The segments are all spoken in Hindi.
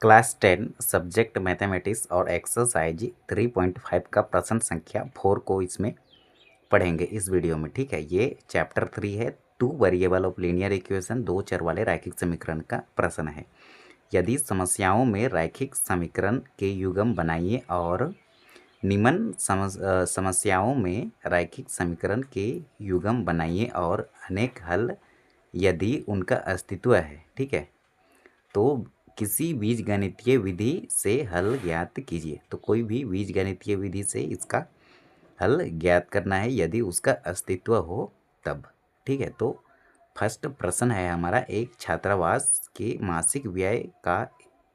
क्लास 10 सब्जेक्ट मैथमेटिक्स और एक्सरसाइज 3.5 का प्रश्न संख्या 4 को इसमें पढ़ेंगे इस वीडियो में। ठीक है, ये चैप्टर 3 है। 2 वेरिएबल ऑफ लीनियर इक्वेशन, 2 चर वाले रैखिक समीकरण का प्रश्न है। यदि समस्याओं में रैखिक समीकरण के युग्म बनाइए और निम्न समस्याओं में रैखिक समीकरण के युग्म बनाइए और अनेक हल यदि उनका अस्तित्व है, ठीक है, तो किसी बीजगणितीय विधि से हल ज्ञात कीजिए। तो कोई भी बीजगणितीय विधि से इसका हल ज्ञात करना है यदि उसका अस्तित्व हो तब। ठीक है, तो फर्स्ट प्रश्न है हमारा, एक छात्रावास के मासिक व्यय का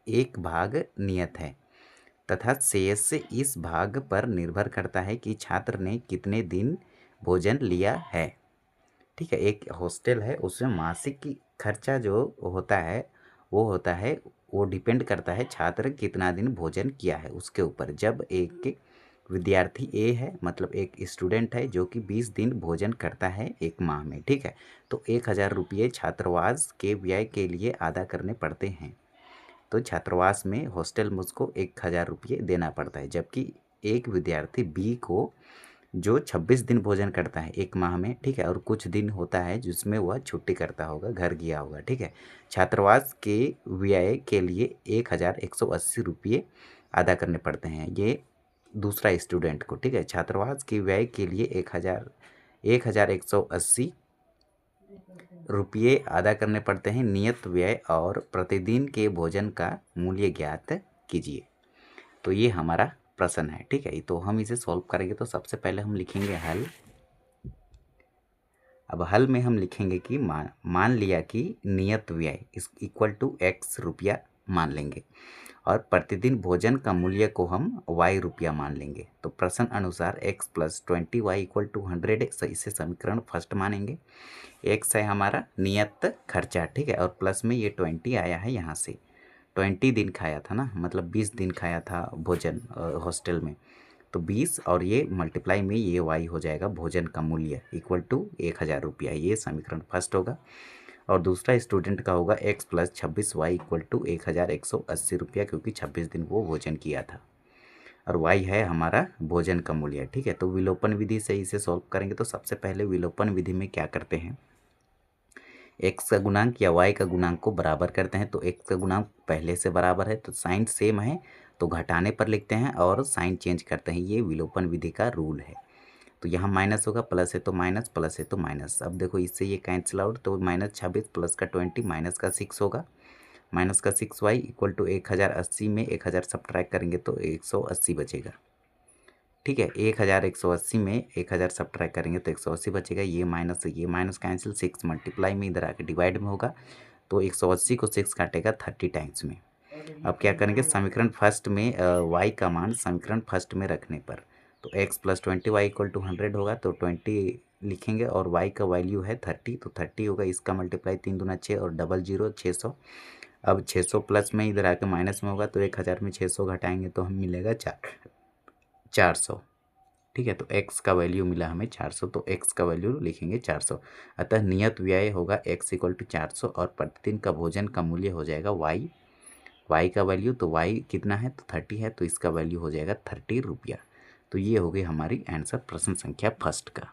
एक भाग नियत है तथा शेष इस भाग पर निर्भर करता है कि छात्र ने कितने दिन भोजन लिया है। ठीक है, एक हॉस्टल है, उसमें मासिक की खर्चा जो होता है वो डिपेंड करता है छात्र कितना दिन भोजन किया है उसके ऊपर। जब एक विद्यार्थी ए है, मतलब एक स्टूडेंट है जो कि 20 दिन भोजन करता है एक माह में, ठीक है, तो 1000 रुपये छात्रावास के व्यय के लिए अदा करने पड़ते हैं। तो छात्रावास में हॉस्टल में उसको 1000 रुपये देना पड़ता है। जबकि एक विद्यार्थी बी को जो 26 दिन भोजन करता है एक माह में, ठीक है, और कुछ दिन होता है जिसमें वह छुट्टी करता होगा, घर गया होगा, ठीक है, छात्रावास के व्यय के लिए 1180 रुपये अदा करने पड़ते हैं। ये दूसरा स्टूडेंट को, ठीक है, छात्रावास के व्यय के लिए 1180 रुपये अदा करने पड़ते हैं नियत व्यय और प्रतिदिन के भोजन का मूल्य ज्ञात कीजिए। तो ये हमारा प्रश्न है। ठीक है, तो हम इसे सॉल्व करेंगे। तो सबसे पहले हम लिखेंगे हल। अब हल में हम लिखेंगे कि मान लिया कि नियत व्यय इस इक्वल टू x रुपया मान लेंगे और प्रतिदिन भोजन का मूल्य को हम y रुपया मान लेंगे। तो प्रश्न अनुसार x + 20y = 100 है, इसे समीकरण फर्स्ट मानेंगे। x है हमारा नियत खर्चा, ठीक है, और प्लस में ये 20 आया है, यहाँ से 20 दिन खाया था ना, मतलब 20 दिन खाया था भोजन हॉस्टल में, तो 20 और ये मल्टीप्लाई में ये y हो जाएगा भोजन का मूल्य इक्वल टू 1000 रुपया। ये समीकरण फर्स्ट होगा। और दूसरा स्टूडेंट का होगा x + 26y = 1180 रुपया, क्योंकि 26 दिन वो भोजन किया था और y है हमारा भोजन का मूल्य। ठीक है, तो विलोपन विधि से इसे सॉल्व करेंगे। तो सबसे पहले विलोपन विधि में क्या करते हैं, x का गुणांक या y का गुणांक को बराबर करते हैं। तो x का गुणांक पहले से बराबर है तो साइन सेम है तो घटाने पर लिखते हैं और साइन चेंज करते हैं। ये विलोपन विधि का रूल है। तो यहाँ माइनस होगा, प्लस है तो माइनस, प्लस है तो माइनस। अब देखो इससे ये कैंसिल आउट, तो -26 प्लस का 20 माइनस का 6 होगा। माइनस का 6y = 1080 में 1000 सब्ट्रैक्ट करेंगे तो 180 बचेगा। ठीक है, 1180 में 1000 सब्ट्रैक्ट करेंगे तो 180 बचेगा। ये माइनस कैंसिल, 6 मल्टीप्लाई में इधर आके डिवाइड में होगा, तो 180 को 6 काटेगा 30 टाइम्स में। अब क्या करेंगे, समीकरण फर्स्ट में y का मान समीकरण फर्स्ट में रखने पर, तो x + 20y = 100 होगा, तो 20 लिखेंगे और y का वैल्यू है 30, तो 30 होगा। इसका मल्टीप्लाई 3 दूना 6 और डबल 0 600। अब 600 प्लस में इधर आके माइनस में होगा, तो 1000 में 600 घटाएंगे तो हमें मिलेगा 400। ठीक है, तो x का वैल्यू मिला हमें 400, तो x का वैल्यू लिखेंगे 400। अतः नियत व्यय होगा x = 400 और प्रतिदिन का भोजन का मूल्य हो जाएगा y का वैल्यू, तो y कितना है, तो 30 है, तो इसका वैल्यू हो जाएगा 30 रुपया। तो ये हो गई हमारी आंसर प्रश्न संख्या फर्स्ट का।